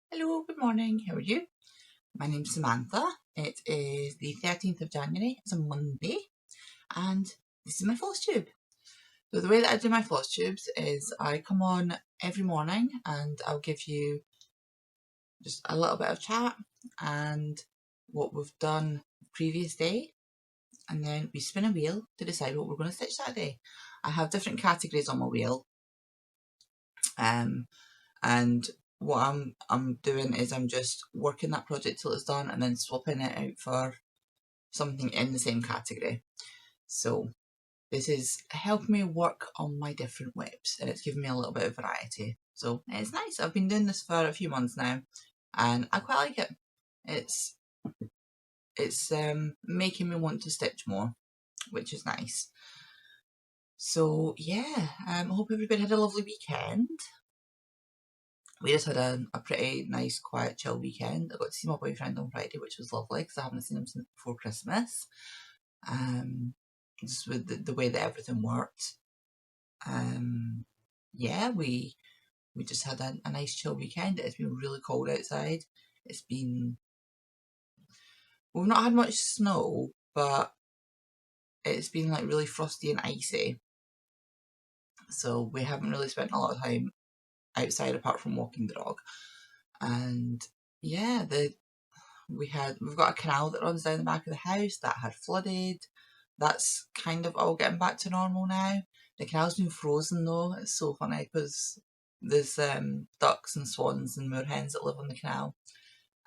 Hello, good morning, how are you? My name's Samantha. It is the 13th of January, it's a Monday, and this is my Flosstube. So the way that I do my Flosstubes is I come on every morning and I'll give you just a little bit of chat and what we've done the previous day, and then we spin a wheel to decide what we're going to stitch that day. I have different categories on my wheel, and what I'm doing is I'm just working that project till it's done and then swapping it out for something in the same category. So this is helping me work on my different whips and it's giving me a little bit of variety. So it's nice. I've been doing this for a few months now and I quite like it. It's making me want to stitch more, which is nice. So yeah, I hope everybody had a lovely weekend. We just had a pretty nice, quiet, chill weekend. I got to see my boyfriend on Friday, which was lovely because I haven't seen him since before Christmas. Just with the way that everything worked. Yeah, we just had a nice, chill weekend. It's been really cold outside. We've not had much snow, but it's been like really frosty and icy. So we haven't really spent a lot of time outside apart from walking the dog. And yeah, we've got a canal that runs down the back of the house that had flooded. That's kind of all getting back to normal now. The canal's been frozen though. It's so funny because there's ducks and swans and moorhens that live on the canal,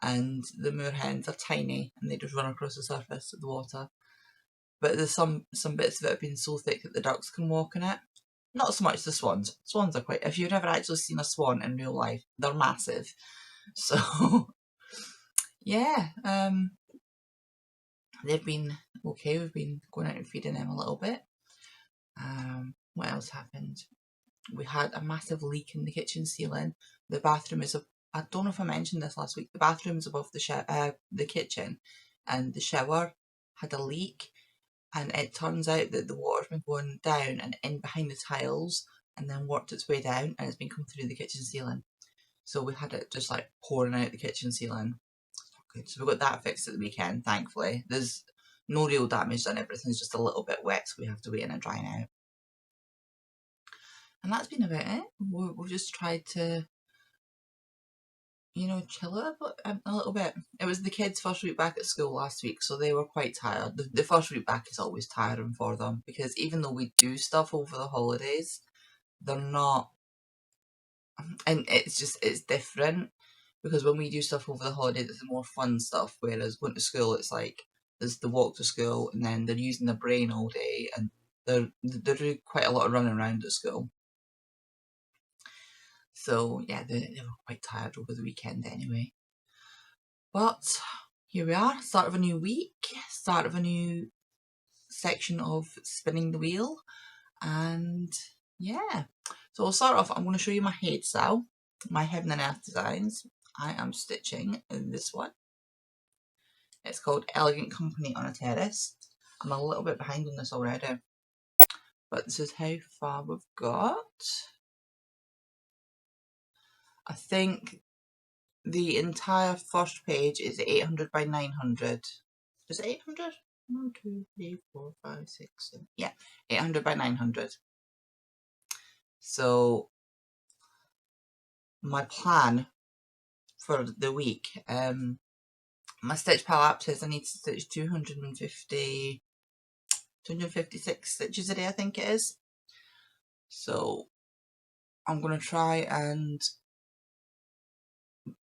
and the moorhens are tiny and they just run across the surface of the water. But there's some bits of it have been so thick that the ducks can walk in it. Not so much the swans. Swans are quite. If you've never actually seen a swan in real life, they're massive. So yeah, they've been okay. We've been going out and feeding them a little bit. What else happened? We had a massive leak in the kitchen ceiling. The bathroom is I don't know if I mentioned this last week. The bathroom is above the kitchen, and the shower had a leak. And it turns out that the water's been going down and in behind the tiles, and then worked its way down, and it's been coming through the kitchen ceiling. So we had it just like pouring out the kitchen ceiling. Good. So we got that fixed at the weekend, thankfully. There's no real damage done, everything's just a little bit wet, so we have to wait in it drying out. And that's been about it. We've just tried to, chill a little bit. It was the kids' first week back at school last week, so they were quite tired. The first week back is always tiring for them because even though we do stuff over the holidays, they're not, and it's different because when we do stuff over the holidays, it's more fun stuff, whereas going to school, it's like there's the walk to school and then they're using their brain all day and they're doing quite a lot of running around at school. So yeah, they were quite tired over the weekend anyway. But here we are, start of a new week, start of a new section of spinning the wheel, and yeah. So I'll start off, I'm going to show you my hairstyle, my Heaven and Earth designs. I am stitching this one. It's called Elegant Company on a Terrace. I'm a little bit behind on this already, but this is how far we've got. I think the entire first page is 800 by 900. Is it 800? 1, 2, 3, 4, 5, 6, 7. Yeah, 800 by 900. So my plan for the week, my stitch pal app says I need to stitch 256 stitches a day, I think it is. So I'm going to try and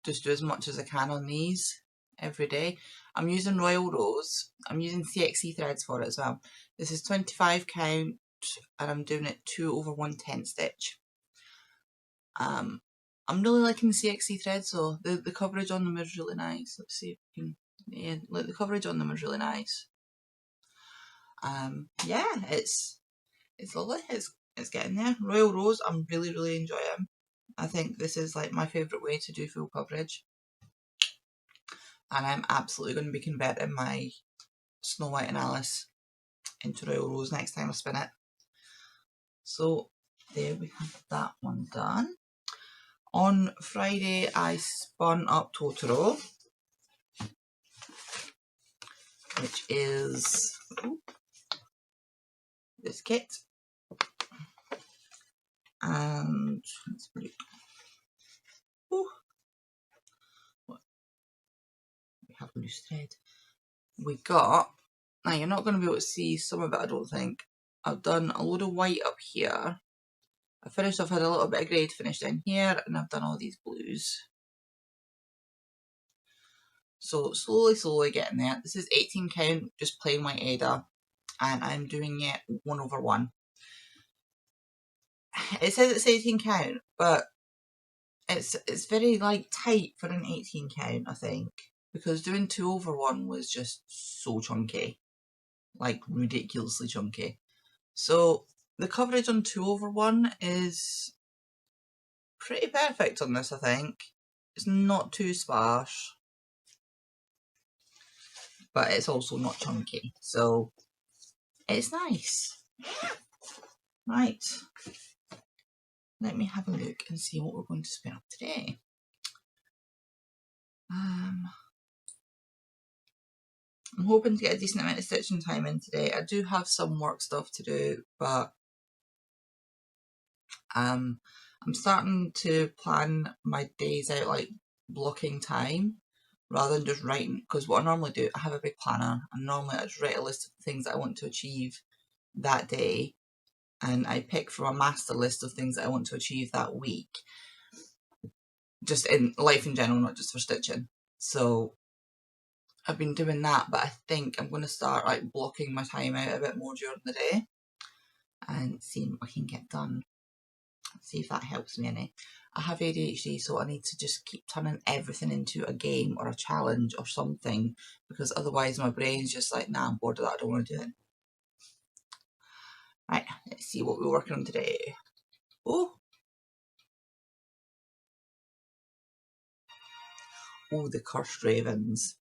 just do as much as I can on these every day. I'm using Royal Rose. I'm using CXC threads for it as well. This is 25 count and I'm doing it 2/110 stitch. I'm really liking the CXC threads, so the coverage on them is really nice. Let's see if we can, yeah, the coverage on them is really nice. Yeah, it's lovely. It's getting there. Royal Rose, I'm really enjoying. I think this is like my favourite way to do full coverage. And I'm absolutely going to be converting my Snow White and Alice into Royal Rose next time I spin it. So there we have that one done. On Friday I spun up Totoro, which is this kit, and let's put it. We have loose thread. We got, now you're not going to be able to see some of it, I don't think. I've done a load of white up here. I finished off, had a little bit of grey to finish down here, and I've done all these blues. So slowly getting there. This is 18 count, just plain white Ada, and I'm doing it 1/1. It says it's 18 count, but it's very like tight for an 18 count, I think, because doing 2/1 was just so chunky, like ridiculously chunky. So the coverage on 2/1 is pretty perfect on this, I think. It's not too sparse, but it's also not chunky, so it's nice. Right, let me have a look and see what we're going to spin up today. I'm hoping to get a decent amount of stitching time in today. I do have some work stuff to do, but I'm starting to plan my days out, like blocking time rather than just writing, because what I normally do, I have a big planner and normally I just write a list of things that I want to achieve that day, and I pick from a master list of things that I want to achieve that week, just in life in general, not just for stitching. So I've been doing that, but I think I'm going to start like blocking my time out a bit more during the day and seeing what I can get done. See if that helps me any. I have ADHD, so I need to just keep turning everything into a game or a challenge or something, because otherwise my brain's just like, nah, I'm bored of that, I don't want to do it. Right, let's see what we're working on today. Oh, the Cursed Ravens.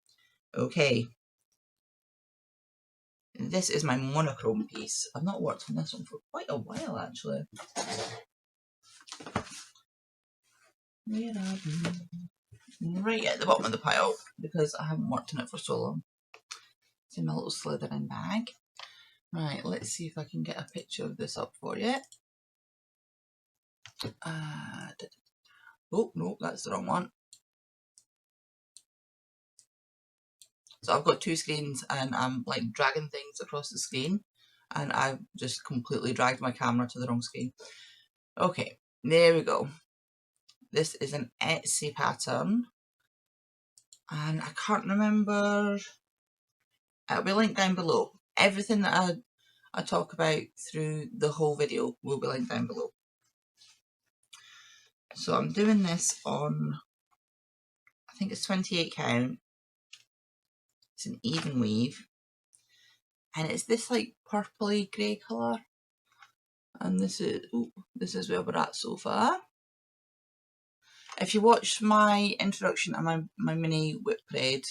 Okay, this is my monochrome piece. I've not worked on this one for quite a while, actually. Right at the bottom of the pile, because I haven't worked on it for so long. It's in my little Slytherin bag. Right, let's see if I can get a picture of this up for you. Oh, no, that's the wrong one. So I've got two screens and I'm like dragging things across the screen, and I've just completely dragged my camera to the wrong screen. Okay, there we go. This is an Etsy pattern, and I can't remember. It'll be linked down below. Everything that I talk about through the whole video will be linked down below. So I'm doing this on, I think it's 28 count. It's an even weave, and it's this like purpley grey colour. And this is where we're at so far. If you watched my introduction and my mini whip braid,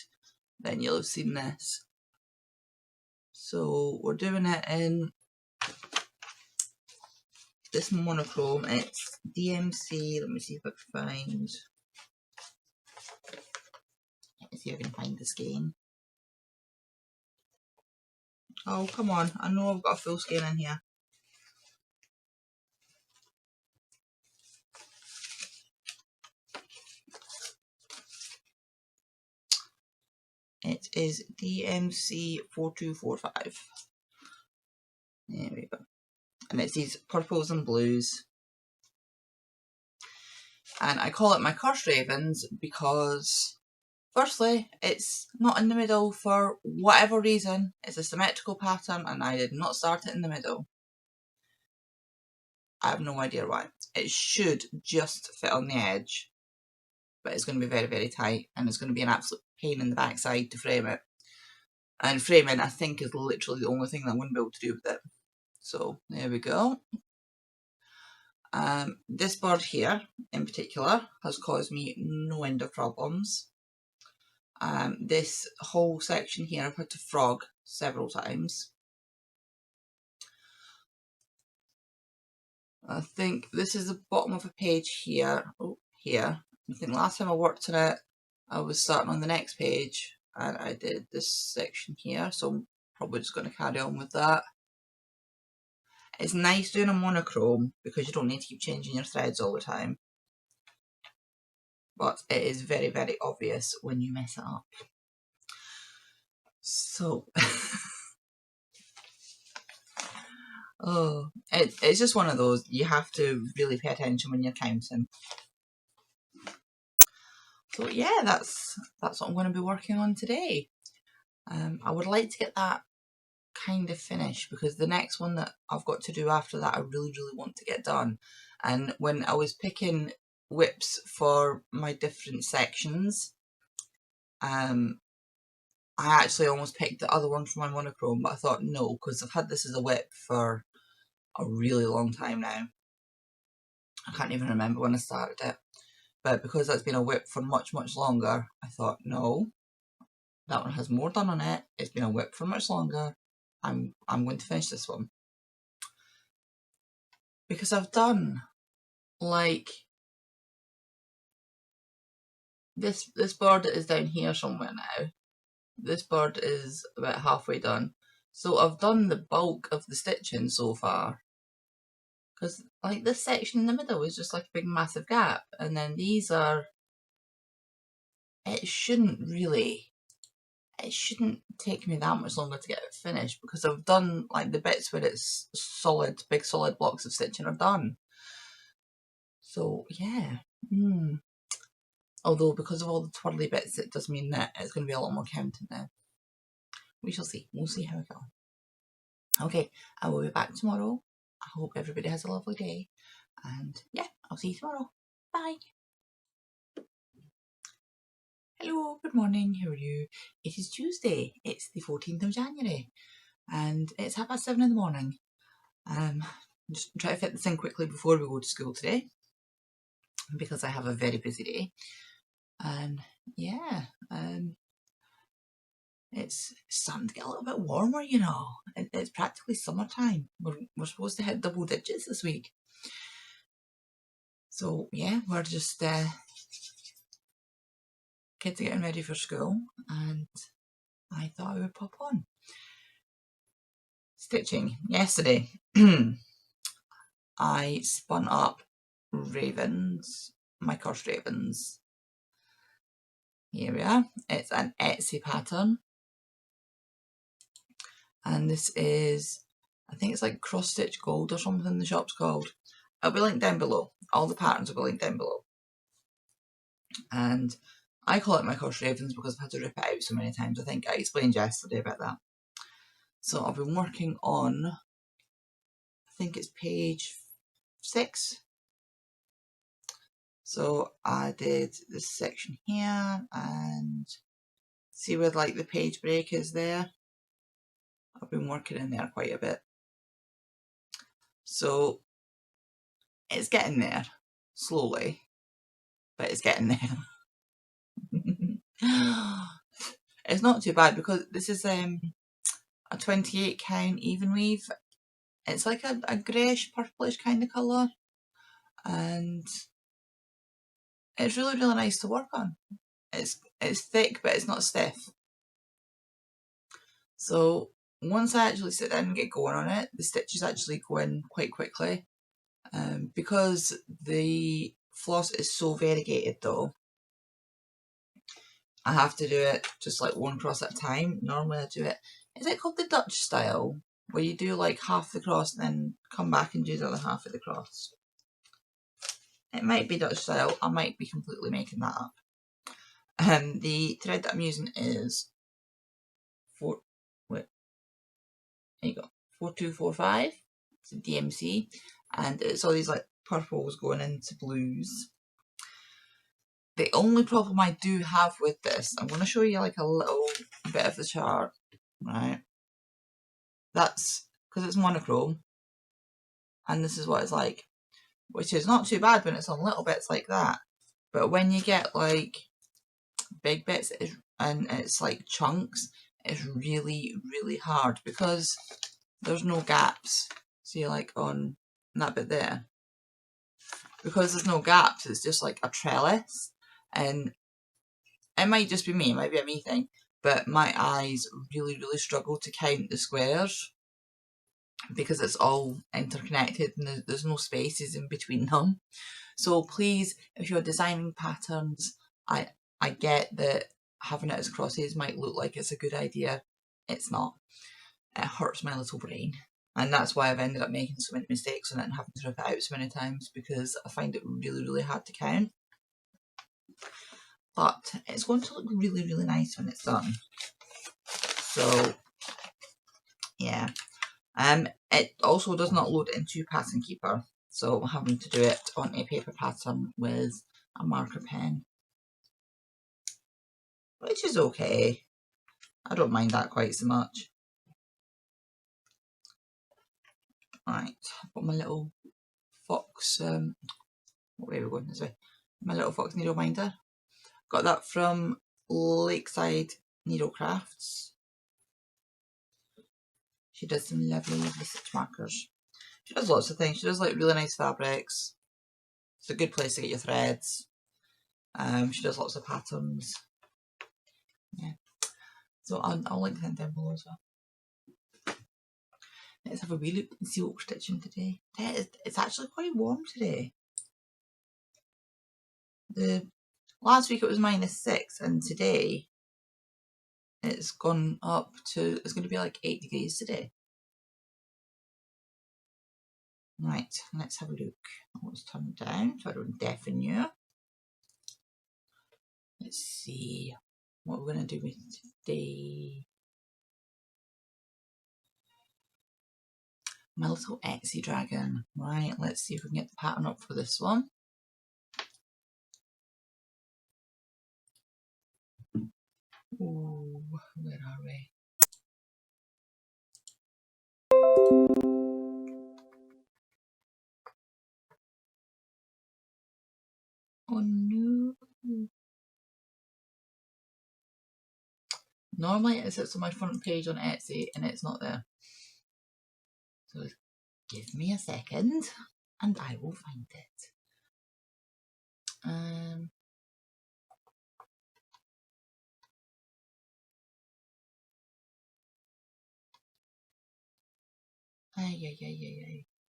then you'll have seen this. So we're doing it in this monochrome. It's DMC. Let me see if I can find. Let me see if I can find the skein. Oh, come on. I know I've got a full skein in here. It is DMC 4245. There we go. And it's these purples and blues. And I call it my Cursed Ravens because, firstly, it's not in the middle for whatever reason. It's a symmetrical pattern and I did not start it in the middle. I have no idea why. It should just fit on the edge, but it's going to be very, very tight, and it's going to be an absolute pain in the backside to frame it. And framing, I think, is literally the only thing that I'm going to be able to do with it. So there we go. This bird here in particular has caused me no end of problems. This whole section here I've had to frog several times. I think this is the bottom of a page here. Oh, here. I think last time I worked on it, I was starting on the next page and I did this section here, so I'm probably just going to carry on with that. It's nice doing a monochrome because you don't need to keep changing your threads all the time, but it is very, very obvious when you mess it up. So, oh, it's just one of those, you have to really pay attention when you're counting. So yeah, that's what I'm going to be working on today. I would like to get that kind of finished because the next one that I've got to do after that I really, really want to get done. And when I was picking whips for my different sections, I actually almost picked the other one for my monochrome, but I thought no, because I've had this as a whip for a really long time now. I can't even remember when I started it, but because that's been a whip for much, much longer, I thought no, that one has more done on it. It's been a whip for much longer. I'm going to finish this one because I've done like this bird is down here somewhere now. This bird is about halfway done, so I've done the bulk of the stitching so far. Because like this section in the middle is just like a big massive gap, and then these are. It shouldn't take me that much longer to get it finished because I've done like the bits where it's solid, big solid blocks of stitching are done. So yeah. Although because of all the twirly bits, it does mean that it's going to be a lot more counting now. We shall see. We'll see how we go. Okay, I will be back tomorrow. I hope everybody has a lovely day. And yeah, I'll see you tomorrow. Bye. Hello, good morning. How are you? It is Tuesday. It's the 14th of January. And it's 7:30 in the morning. Just try to fit this in quickly before we go to school today. Because I have a very busy day. And yeah, it's starting to get a little bit warmer, you know. It's practically summertime. We're supposed to hit double digits this week. So yeah, we're just kids are getting ready for school, and I thought I would pop on. Stitching. Yesterday, I spun up ravens, my cursed ravens. Here we are. It's an Etsy pattern. And this is, I think it's like cross stitch gold or something the shop's called. It'll be linked down below. All the patterns will be linked down below. And I call it my cursed ravens because I've had to rip it out so many times. I think I explained yesterday about that. So I've been working on, I think it's page 6. So I did this section here and see where like the page break is there. I've been working in there quite a bit. So it's getting there, slowly, but it's getting there. It's not too bad because this is a 28 count even weave. It's like a greyish purplish kind of colour, and it's really, really nice to work on. It's thick, but it's not stiff. So once I actually sit down and get going on it, the stitches actually go in quite quickly. Because the floss is so variegated though, I have to do it just like one cross at a time. Normally I do it, is it called the Dutch style? Where you do like half the cross and then come back and do the other half of the cross. It might be Dutch style, I might be completely making that up. The thread that I'm using is 4245. It's a DMC, and it's all these like purples going into blues. The only problem I do have with this, I'm going to show you like a little bit of the chart, right? That's because it's monochrome, and this is what it's like, which is not too bad when it's on little bits like that. But when you get like big bits and it's like chunks, it's really, really hard because there's no gaps. See, like on that bit there, because there's no gaps, it's just like a trellis, and it might just be me, it might be a me thing, but my eyes really, really struggle to count the squares because it's all interconnected and there's no spaces in between them. So please, if you're designing patterns, I get that having it as crosses might look like it's a good idea. It's not. It hurts my little brain. And that's why I've ended up making so many mistakes on it and having to rip it out so many times, because I find it really, really hard to count. But it's going to look really, really nice when it's done. So, yeah. It also does not load into Pattern Keeper, so I'm having to do it on a paper pattern with a marker pen, which is okay. I don't mind that quite so much. Right, I've got my little fox, what way are we going this way? My little fox needle binder. Got that from Lakeside Needlecrafts. She does some lovely, lovely stitch markers. She does lots of things. She does like really nice fabrics. It's a good place to get your threads. She does lots of patterns. Yeah. So I'll link them down below as well. Let's have a wee look and see what we're stitching today. It's actually quite warm today. Last week it was -6, and today it's gone up to, it's going to be like 8 degrees today. Right, let's have a look. Let's turn it down so I don't deafen you. Let's see what we're going to do with today. My little Etsy dragon. Right, let's see if we can get the pattern up for this one. Ooh, where are we? Oh no. Normally it sits on my front page on Etsy and it's not there. So give me a second and I will find it.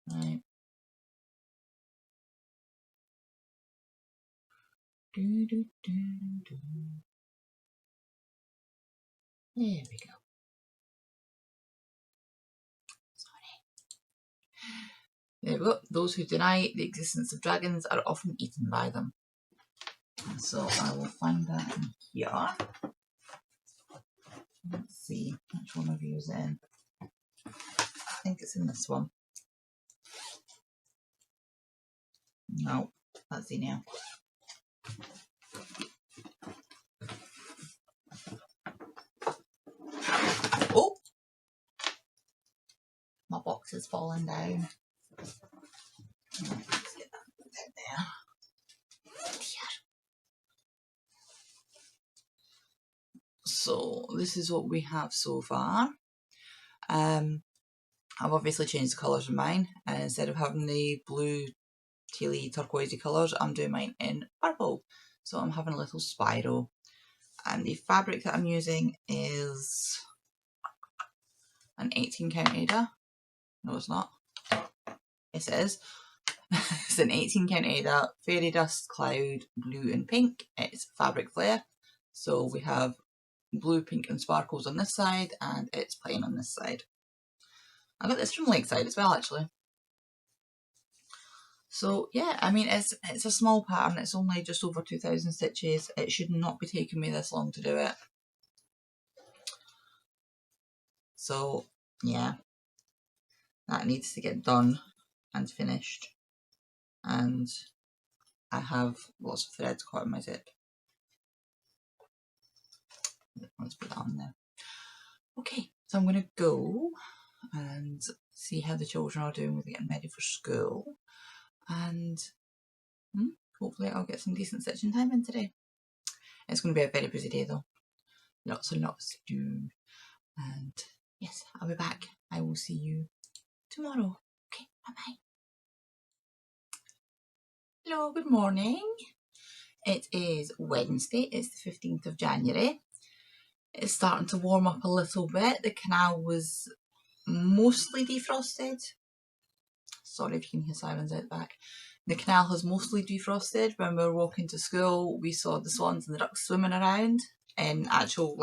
Right. There we go. Sorry. There we go. Those who deny the existence of dragons are often eaten by them. So I will find that in here. Let's see which one of you is in. I think it's in this one. No, let's see now. Oh! My box has fallen down. Let's get that there. So this is what we have so far. I've obviously changed the colours of mine, and instead of having the blue, tealy, turquoisey colours, I'm doing mine in purple. So I'm having a little spiral. And the fabric that I'm using is an 18 count Aida. No, it's not. Yes, it is. It's an 18 count Aida, Fairy Dust, Cloud, Blue and Pink. It's Fabric Flare. So we have blue, pink and sparkles on this side, and it's plain on this side. I got this from Lakeside as well, actually. So yeah, I mean, it's a small pattern. It's only just over 2,000 stitches. It should not be taking me this long to do it. So yeah, that needs to get done and finished. And I have lots of threads caught in my zip. Let's put that on there. Okay, so I'm going to go and see how the children are doing with getting ready for school. And hopefully I'll get some decent stitching time in today. It's going to be a very busy day though. Lots and lots to do. And yes, I'll be back. I will see you tomorrow. Okay, bye bye. Hello, good morning. It is Wednesday, it's the 15th of January. It's starting to warm up a little bit. The canal was mostly defrosted. Sorry if you can hear sirens out the back. The canal has mostly defrosted. When we were walking to school, we saw the swans and the ducks swimming around in actual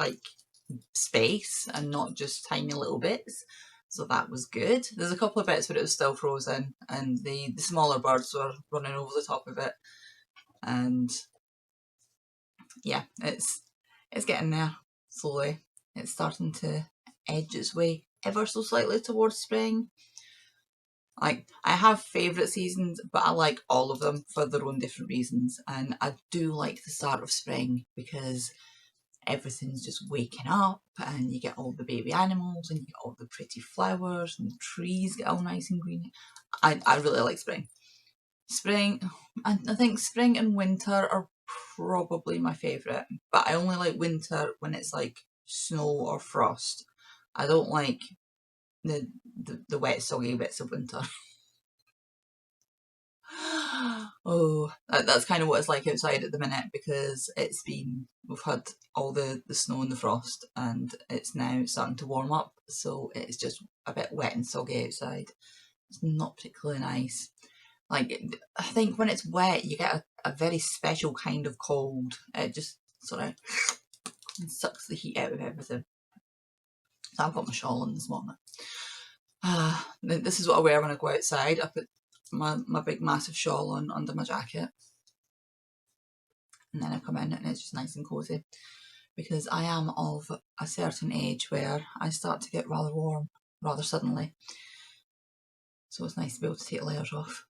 space and not just tiny little bits. So that was good. There's a couple of bits where it was still frozen and the smaller birds were running over the top of it. And yeah, it's getting there slowly. It's starting to edge its way ever so slightly towards spring. I have favourite seasons, but I like all of them for their own different reasons. And I do like the start of spring because everything's just waking up and you get all the baby animals and you get all the pretty flowers and the trees get all nice and green. I really like spring. I think spring and winter are probably my favourite, but I only like winter when it's like snow or frost. I don't like the wet soggy bits of winter. Oh, that's kind of what it's like outside at the minute because we've had all the snow and the frost and it's now starting to warm up, so it's just a bit wet and soggy outside. It's not particularly nice. I think when it's wet you get a very special kind of cold. It just sort of sucks the heat out of everything. So I've got my shawl on this morning. This is what I wear when I go outside. I put my big massive shawl on under my jacket and then I come in and it's just nice and cosy because I am of a certain age where I start to get rather warm rather suddenly, so it's nice to be able to take layers off.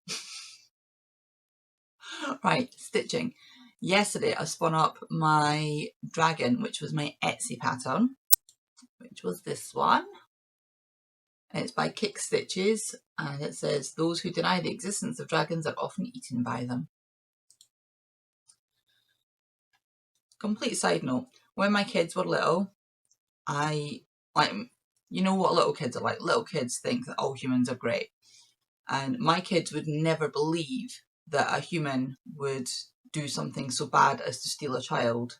Right, stitching. Yesterday I spun up my dragon, which was my Etsy pattern, which was this one. It's by Kick Stitches and it says, "Those who deny the existence of dragons are often eaten by them." Complete side note, when my kids were little, you know what little kids are like. Little kids think that all humans are great. And my kids would never believe that a human would do something so bad as to steal a child.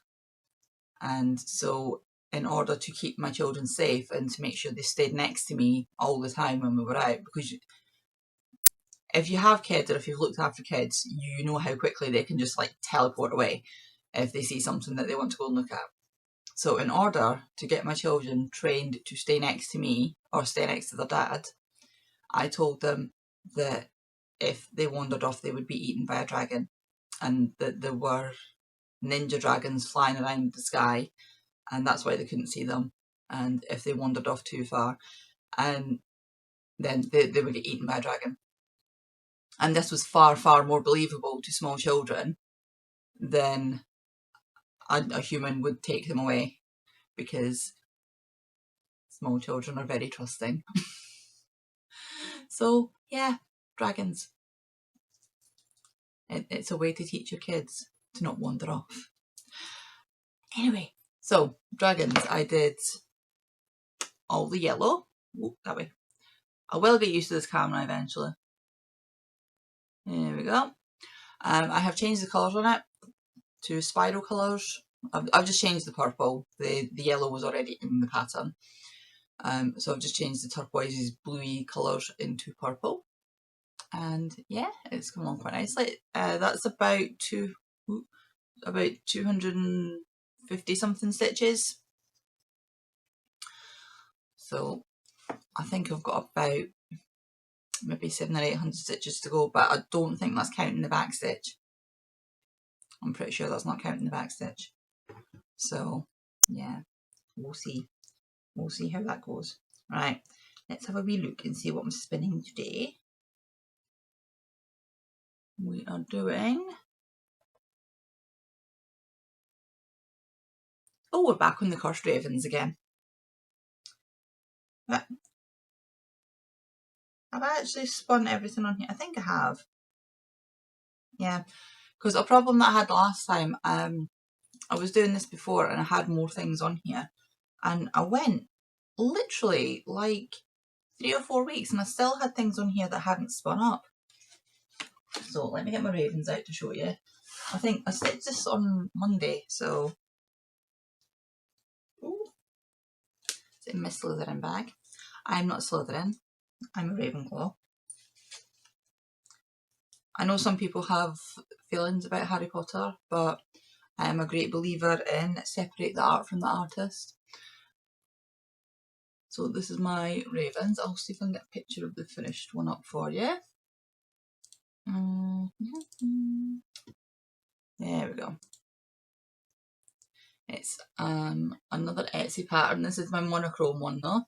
And so in order to keep my children safe and to make sure they stayed next to me all the time when we were out, because if you have kids or if you've looked after kids, you know how quickly they can just teleport away if they see something that they want to go and look at. So in order to get my children trained to stay next to me or stay next to their dad, I told them that if they wandered off they would be eaten by a dragon and that there were ninja dragons flying around the sky and that's why they couldn't see them, and if they wandered off too far and then they would get eaten by a dragon. And this was far, far more believable to small children than a human would take them away, because small children are very trusting. So yeah, dragons. It's a way to teach your kids to not wander off. Anyway, so dragons, I did all the yellow. Ooh, that way. I will get used to this camera eventually. There we go. I have changed the colours on it to spiral colours. I've just changed the purple. The yellow was already in the pattern. So I've just changed the turquoises, bluey colours into purple. And yeah, it's come along quite nicely. That's about 250 something stitches. So I think I've got about maybe 700 or 800 stitches to go, but I don't think that's counting the back stitch. I'm pretty sure that's not counting the back stitch. So yeah, we'll see. We'll see how that goes. Right, let's have a wee look and see what I'm spinning today. We are doing... Oh, we're back on the Cursed Ravens again. But I've actually spun everything on here. I think I have. Yeah, because a problem that I had last time, I was doing this before and I had more things on here. And I went literally like 3 or 4 weeks and I still had things on here that hadn't spun up. So let me get my ravens out to show you. I think I stitched this on Monday, so it's in my Slytherin bag. I'm not Slytherin, I'm a Ravenclaw. I know some people have feelings about Harry Potter, but I'm a great believer in separate the art from the artist. So this is my ravens. I'll see if I can get a picture of the finished one up for you. There we go. It's another Etsy pattern. This is my monochrome one though.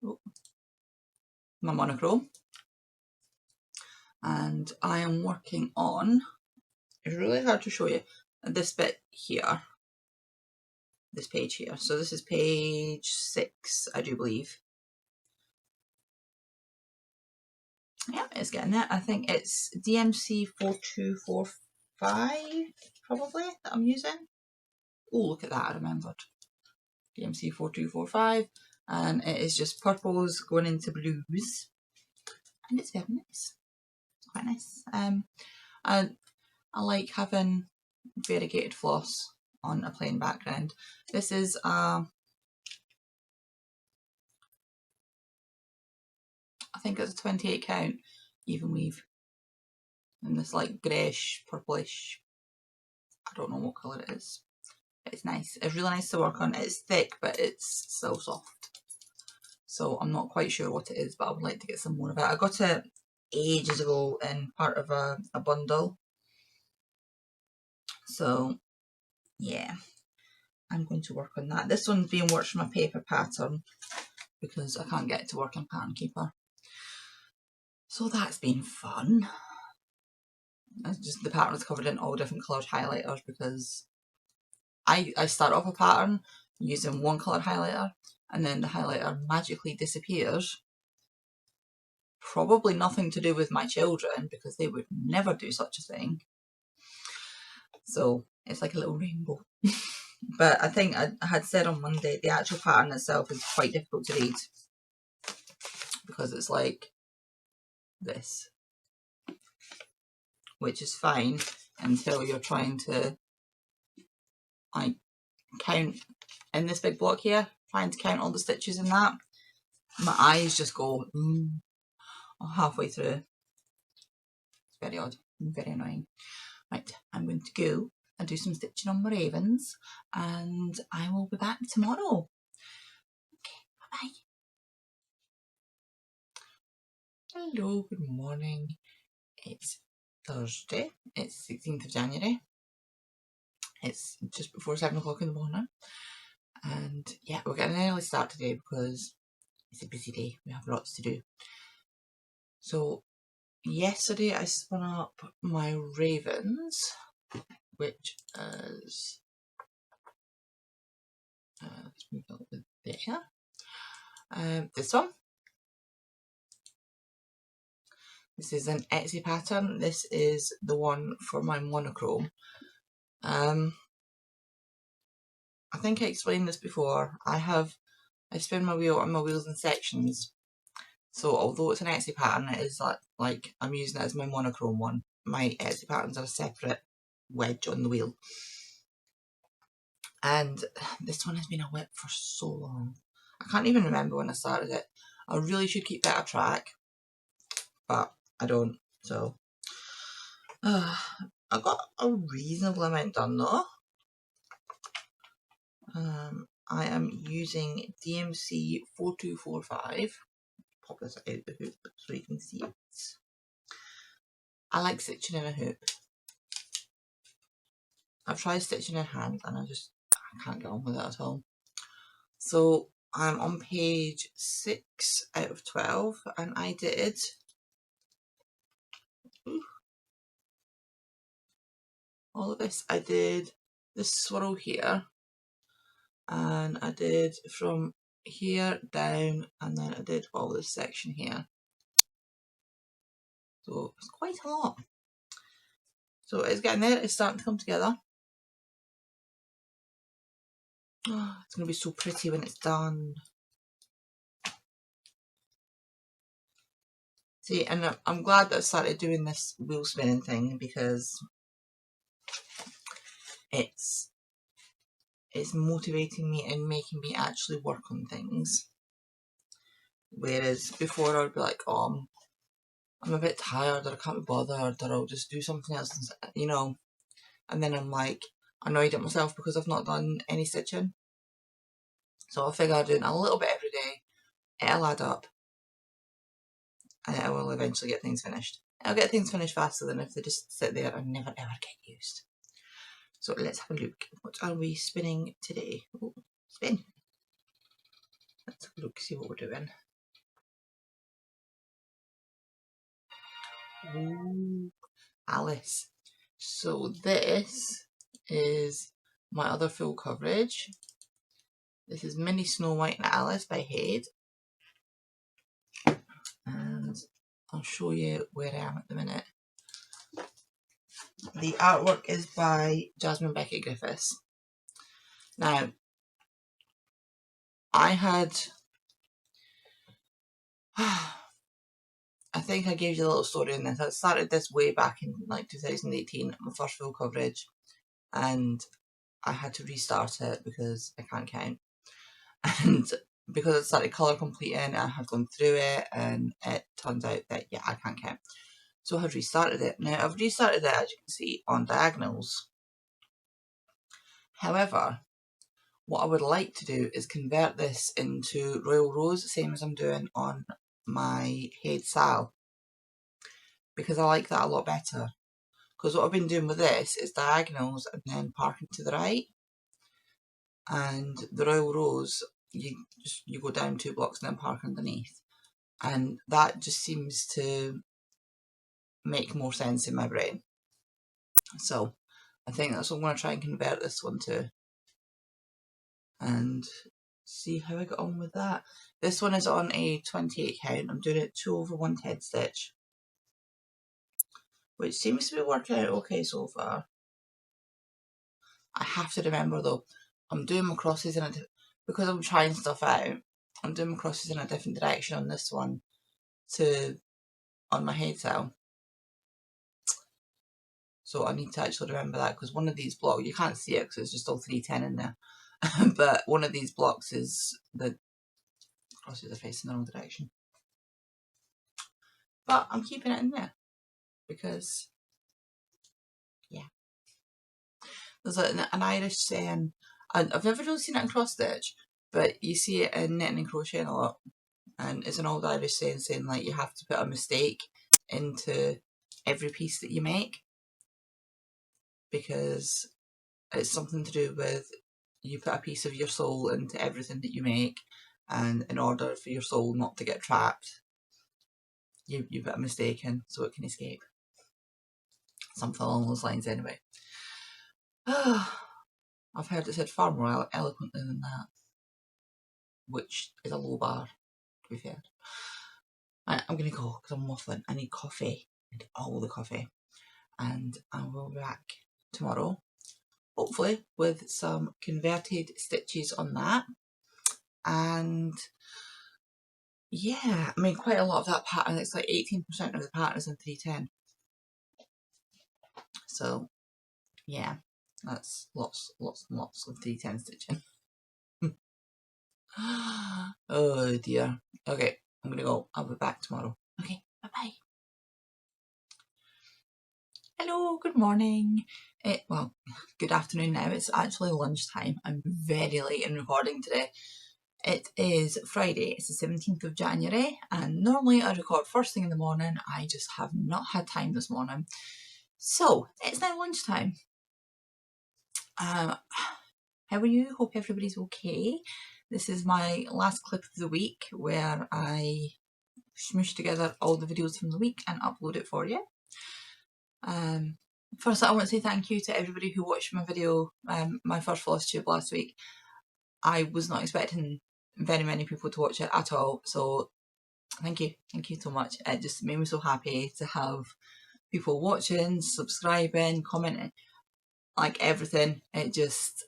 Oh, my monochrome. And I am working on, it's really hard to show you, this bit here. This page here. So this is page 6, I do believe. Yeah, it's getting there. I think it's DMC 4245 probably that I'm using. Oh, look at that, I remembered. DMC 4245, and it is just purples going into blues, and it's very nice. It's quite nice. I like having variegated floss on a plain background. This is I think it's a 28 count even weave, and this like greyish, purplish, I don't know what colour it is. It's nice. It's really nice to work on. It's thick, but it's so soft. So I'm not quite sure what it is, but I would like to get some more of it. I got it ages ago in part of a bundle. So yeah, I'm going to work on that. This one's being worked from a paper pattern because I can't get it to work in Pattern Keeper. So that's been fun. It's just the pattern is covered in all different coloured highlighters because I start off a pattern using one coloured highlighter and then the highlighter magically disappears. Probably nothing to do with my children because they would never do such a thing. So it's like a little rainbow. But I think I had said on Monday the actual pattern itself is quite difficult to read because it's like this, which is fine until you're trying to like count in this big block here, trying to count all the stitches in that. My eyes just go halfway through. It's very odd, very annoying. Right, I'm going to go and do some stitching on my ravens and I will be back tomorrow. Okay, bye bye. Hello, good morning. It's Thursday, it's 16th of January. It's just before 7 o'clock in the morning. And yeah, we're getting an early start today because it's a busy day. We have lots to do. So yesterday I spun up my ravens, which is let's move it over there. This one. This is an Etsy pattern. This is the one for my monochrome. I think I explained this before. I spin my wheel and my wheel's in sections. So although it's an Etsy pattern, it is like I'm using it as my monochrome one. My Etsy patterns are a separate wedge on the wheel. And this one has been a whip for so long. I can't even remember when I started it. I really should keep better track, but I don't. So I got a reasonable amount done though. I am using DMC 4245. Pop this out the hoop so you can see it. I like stitching in a hoop. I've tried stitching in hand and I can't get on with it at all. So I'm on page 6 out of 12 and I did all of this. I did this swirl here and I did from here down and then I did all this section here. So it's quite a lot. So it's getting there, it's starting to come together. Oh, it's going to be so pretty when it's done. See, and I'm glad that I started doing this wheel spinning thing because it's motivating me and making me actually work on things. Whereas before I'd be like, oh, I'm a bit tired, or I can't be bothered, or I'll just do something else, you know. And then I'm like annoyed at myself because I've not done any stitching. So I figure doing a little bit every day, it'll add up, and I will eventually get things finished. I'll get things finished faster than if they just sit there and never ever get used. So let's have a look. What are we spinning today? Oh, spin. Let's have a look, see what we're doing. Ooh, Alice. So this is my other full coverage. This is Mini Snow White and Alice by Haid. And I'll show you where I am at the minute. The artwork is by Jasmine Beckett Griffiths. Now, I think I gave you a little story in this. I started this way back in like 2018, my first full coverage, and I had to restart it because I can't count. And because I started colour completing, I had gone through it, and it turns out that, yeah, I can't count. So I have restarted it. Now, I've restarted it, as you can see, on diagonals. However, what I would like to do is convert this into Royal Rose, same as I'm doing on my Haid Sal, because I like that a lot better. Because what I've been doing with this is diagonals and then parking to the right. And the Royal Rose, you go down 2 blocks and then park underneath. And that just seems to make more sense in my brain. So I think that's what I'm going to try and convert this one to. And see how I got on with that. This one is on a 28 count. I'm doing it 2/110 stitch, which seems to be working out okay so far. I have to remember though, I'm doing my crosses because I'm trying stuff out, I'm doing my crosses in a different direction on this one on my Haid Sal. So I need to actually remember that, because one of these blocks, you can't see it because it's just all 310 in there, but one of these blocks is the crosses are facing the wrong direction. But I'm keeping it in there because, yeah. There's an Irish saying, and I've never really seen it in cross stitch, but you see it in knitting and crocheting a lot. And it's an old Irish saying like you have to put a mistake into every piece that you make, because it's something to do with you put a piece of your soul into everything that you make, and in order for your soul not to get trapped, you put a mistake in so it can escape. Something along those lines anyway. I've heard it said far more eloquently than that, which is a low bar, to be fair. Right, I'm going to go because I'm waffling. I need coffee. I need all the coffee. And I will be back tomorrow, hopefully with some converted stitches on that. And yeah, I mean, quite a lot of that pattern, it's like 18% of the pattern is in 310. So yeah, that's lots and lots of 310 stitching. Oh dear. Okay, I'm gonna go. I'll be back tomorrow. Okay, bye-bye. Hello, good morning. Well, good afternoon now. It's actually lunchtime. I'm very late in recording today. It is Friday, it's the 17th of January, and normally I record first thing in the morning. I just have not had time this morning. So, it's now lunchtime. How are you? Hope everybody's okay. This is my last clip of the week where I smoosh together all the videos from the week and upload it for you. First, I want to say thank you to everybody who watched my video, my first Flosstube last week. I was not expecting very many people to watch it at all, so thank you so much. It just made me so happy to have people watching, subscribing, commenting, like everything. It just,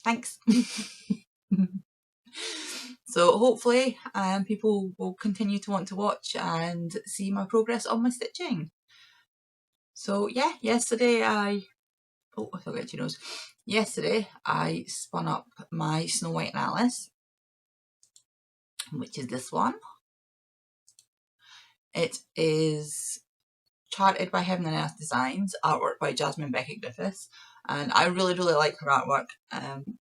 thanks. So hopefully people will continue to want to watch and see my progress on my stitching. So yeah, yesterday I forgot your nose. Yesterday I spun up my Snow White and Alice, which is this one. It is charted by Heaven and Earth Designs, artwork by Jasmine Beckett Griffiths, and I really like her artwork.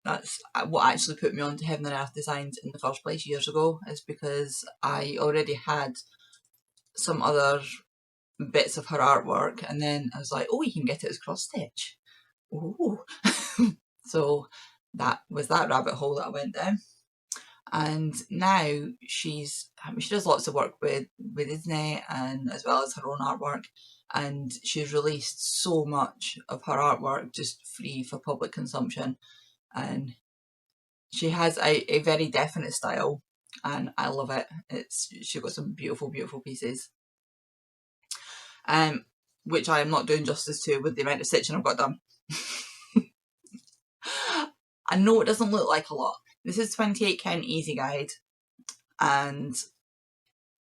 That's what actually put me on to Heaven and Earth Designs in the first place years ago, is because I already had some other bits of her artwork, and then I was like, oh, you can get it as cross stitch. Ooh. So that was that rabbit hole that I went down. And now she does lots of work with Disney, and as well as her own artwork, and she's released so much of her artwork just free for public consumption, and she has a very definite style and I love it. She's got some beautiful pieces, which I am not doing justice to with the amount of stitching I've got done. I know it doesn't look like a lot. This is 28 count easy guide, and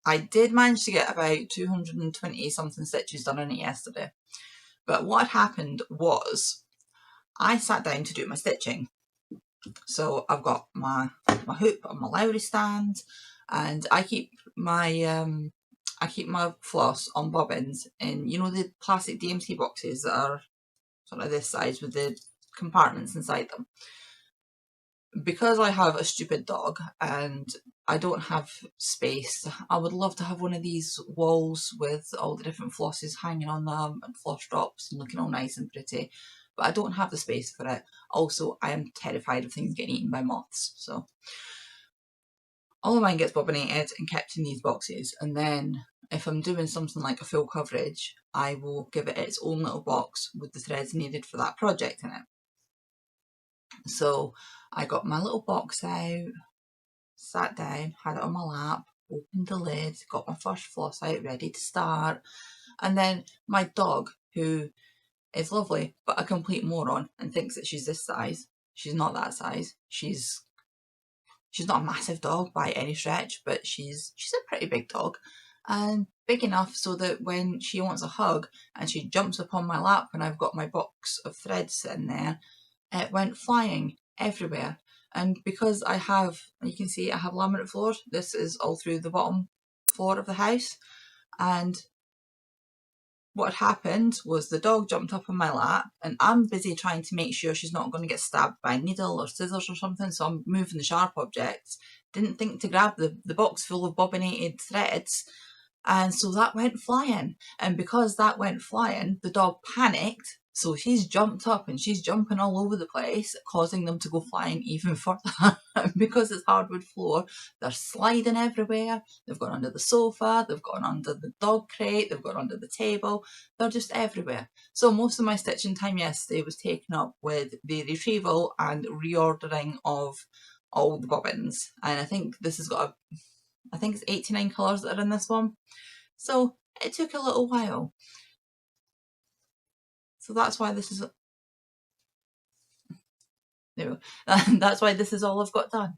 I did manage to get about 220 something stitches done in it yesterday. But what happened was I sat down to do my stitching. So I've got my hoop and my Lowry stand, and I keep my floss on bobbins in, you know, the plastic DMC boxes that are sort of this size with the compartments inside them. Because I have a stupid dog and I don't have space, I would love to have one of these walls with all the different flosses hanging on them and floss drops and looking all nice and pretty, but I don't have the space for it. Also, I am terrified of things getting eaten by moths, so all of mine gets bobbinated and kept in these boxes, and then if I'm doing something like a full coverage, I will give it its own little box with the threads needed for that project in it. So I got my little box out, sat down, had it on my lap, opened the lid, got my first floss out ready to start, and then my dog, who is lovely but a complete moron and thinks that she's this size, she's not that size. She's not a massive dog by any stretch, but she's a pretty big dog, and big enough so that when she wants a hug and she jumps upon my lap and I've got my box of threads sitting there, it went flying everywhere. And because I have, you can see I have laminate floor, this is all through the bottom floor of the house, and what happened was the dog jumped up on my lap and I'm busy trying to make sure she's not going to get stabbed by a needle or scissors or something, so I'm moving the sharp objects. Didn't think to grab the box full of bobbinated threads, and so that went flying. And because that went flying, the dog panicked, so she's jumped up and she's jumping all over the place, causing them to go flying even further. Because it's hardwood floor, they're sliding everywhere. They've gone under the sofa, they've gone under the dog crate, they've gone under the table. They're just everywhere. So most of my stitching time yesterday was taken up with the retrieval and reordering of all the bobbins. And I think this has got I think it's 89 colours that are in this one. So it took a little while. So that's why this is, there we go. That's why this is all I've got done,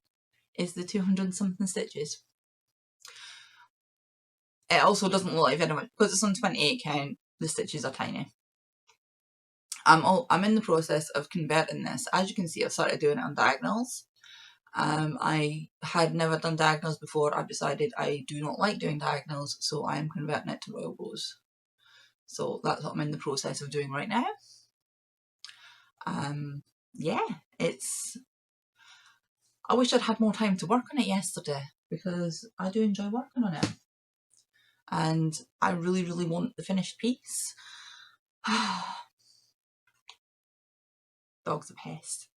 is the 200 something stitches. It also doesn't look like very much, because it's on 28 count, the stitches are tiny. I'm in the process of converting this. As you can see, I've started doing it on diagonals. I had never done diagonals before. I've decided I do not like doing diagonals, so I am converting it to royal bows. So that's what I'm in the process of doing right now. Yeah, I wish I'd had more time to work on it yesterday, because I do enjoy working on it. And I really want the finished piece. Dog's a pest.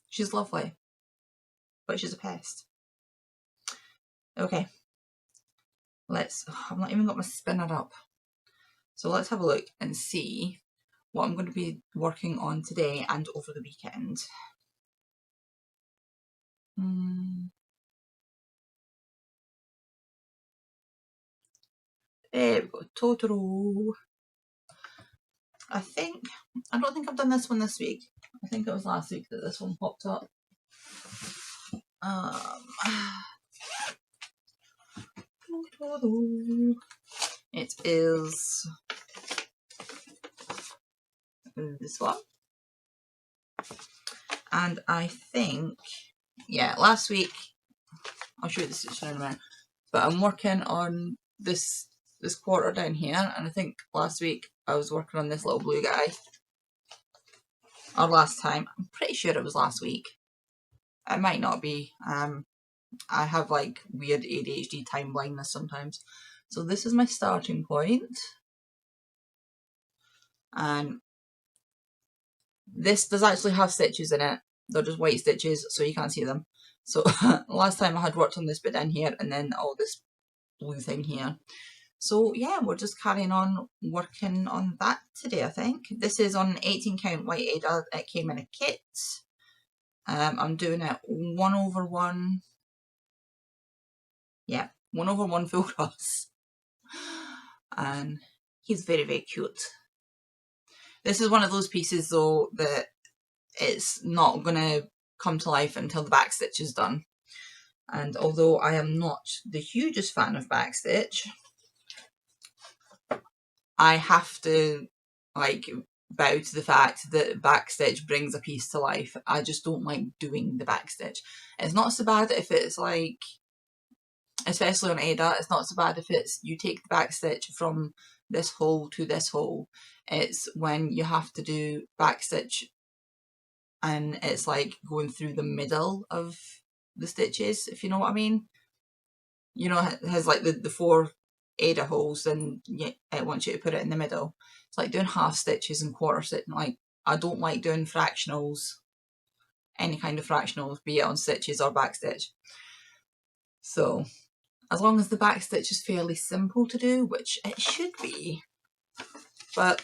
She's lovely, but she's a pest. Okay, I've not even got my spinner up. So let's have a look and see what I'm going to be working on today and over the weekend. There we go, Totoro. I don't think I've done this one this week. I think it was last week that this one popped up. It is this one. And I think, yeah, last week, I'll show you the stitching in a minute, but I'm working on this quarter down here, and I think last week I was working on this little blue guy. Or last time. I'm pretty sure it was last week. It might not be. I have like weird ADHD time blindness sometimes. So this is my starting point. And this does actually have stitches in it. They're just white stitches, so you can't see them. So last time I had worked on this bit down here, and then all this blue thing here. So yeah, we're just carrying on working on that today, I think. This is on 18 count white Ada. It came in a kit. I'm doing it 1/1. Yeah, 1/1 full cross. And he's very, very cute. This is one of those pieces though that it's not going to come to life until the back stitch is done. And although I am not the hugest fan of backstitch, I have to like bow to the fact that backstitch brings a piece to life. I just don't like doing the backstitch. It's not so bad if it's like, especially on Ada, it's not so bad if it's you take the backstitch from this hole to this hole. It's when you have to do backstitch and it's like going through the middle of the stitches, if you know what I mean. You know, it has like the 4 Ada holes, and it wants you to put it in the middle. It's like doing half stitches and quarter stitch. Like, I don't like doing fractionals, any kind of fractionals, be it on stitches or backstitch. So as long as the backstitch is fairly simple to do, which it should be, but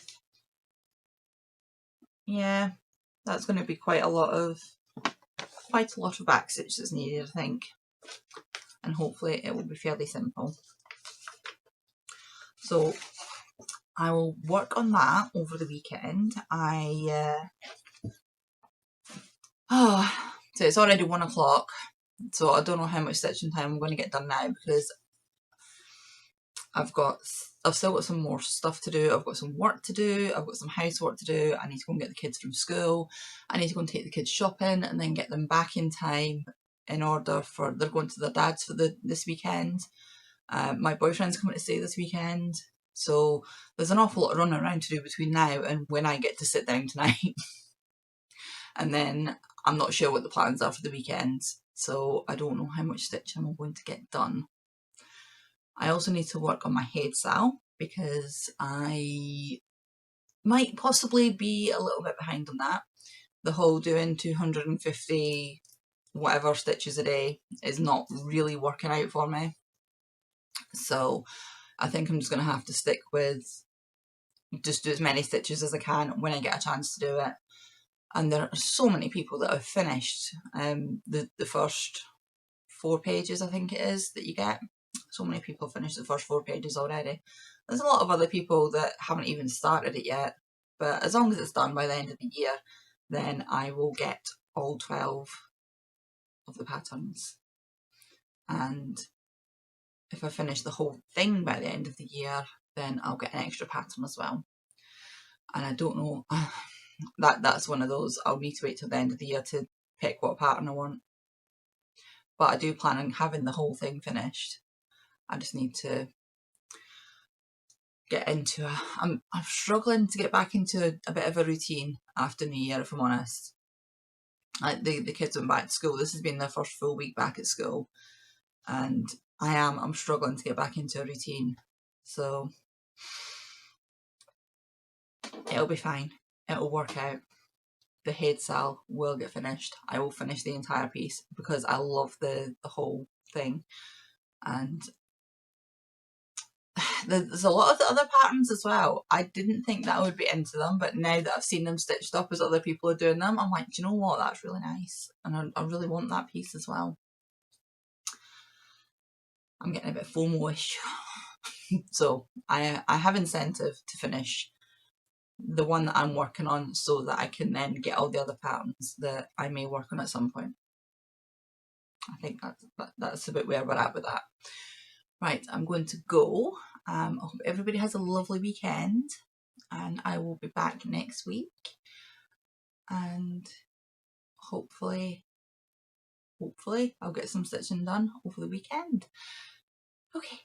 yeah, that's going to be quite a lot of backstitch that's needed, I think, and hopefully it will be fairly simple. So I will work on that over the weekend. So it's already 1 o'clock, so I don't know how much stitching time I'm going to get done now, because I've still got some more stuff to do. I've got some work to do. I've got some housework to do. I need to go and get the kids from school. I need to go and take the kids shopping and then get them back in time in order for, they're going to their dad's for this weekend. My boyfriend's coming to stay this weekend. So there's an awful lot of running around to do between now and when I get to sit down tonight. And then I'm not sure what the plans are for the weekend. So I don't know how much stitching I'm going to get done. I also need to work on my head sal, because I might possibly be a little bit behind on that. The whole doing 250 whatever stitches a day is not really working out for me. So I think I'm just going to have to stick with just do as many stitches as I can when I get a chance to do it. And there are so many people that have finished the first 4 pages, I think it is, that you get. So many people finished the first 4 pages already. There's a lot of other people that haven't even started it yet, but as long as it's done by the end of the year, then I will get all 12 of the patterns. And if I finish the whole thing by the end of the year, then I'll get an extra pattern as well. And I don't know, that's one of those, I'll need to wait till the end of the year to pick what pattern I want. But I do plan on having the whole thing finished. I just need to get into I'm struggling to get back into a bit of a routine after New Year, if I'm honest. Like the kids went back to school. This has been their first full week back at school, and I'm struggling to get back into a routine. So it'll be fine. It'll work out. The head sal will get finished. I will finish the entire piece because I love the whole thing. And there's a lot of the other patterns as well. I didn't think that I would be into them, but now that I've seen them stitched up as other people are doing them, I'm like, do you know what? That's really nice. And I really want that piece as well. I'm getting a bit FOMO-ish. So I have incentive to finish the one that I'm working on so that I can then get all the other patterns that I may work on at some point. I think that's a bit where we're at with that. Right, I'm going to go. I hope everybody has a lovely weekend, and I will be back next week, and hopefully I'll get some stitching done over the weekend. Okay.